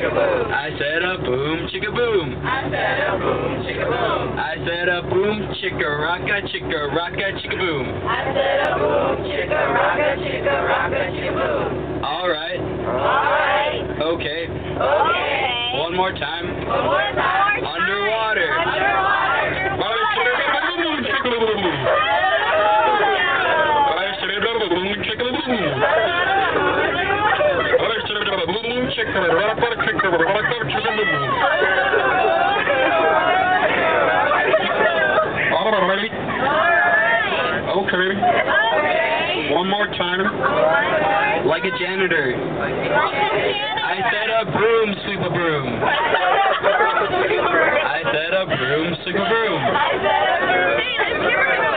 I said a boom, chicka boom. I said a boom, chicka boom. I said a boom, chicka rocka, chicka boom. I said a boom, chicka rocka, chicka boom. All right. Alright. Okay. Okay. One more time. One more time. Underwater. Okay. One more time. Like a janitor. I said a broom, sweep a broom. I said a broom, sweep a broom.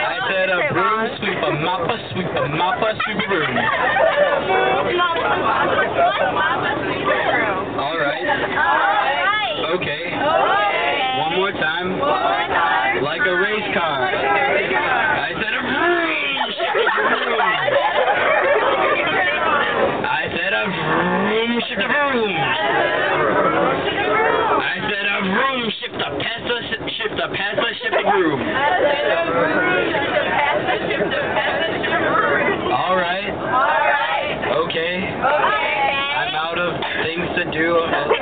I said a broom, sweep a moppa, sweep a broom. All right. Okay. One more time. Like a race car. I said a vroom, shift a vroom. I said a vroom, shift a vroom. I said a vroom, shift a pasta, shift a pasta, shift a vroom. All right. Okay. I'm out of things to do.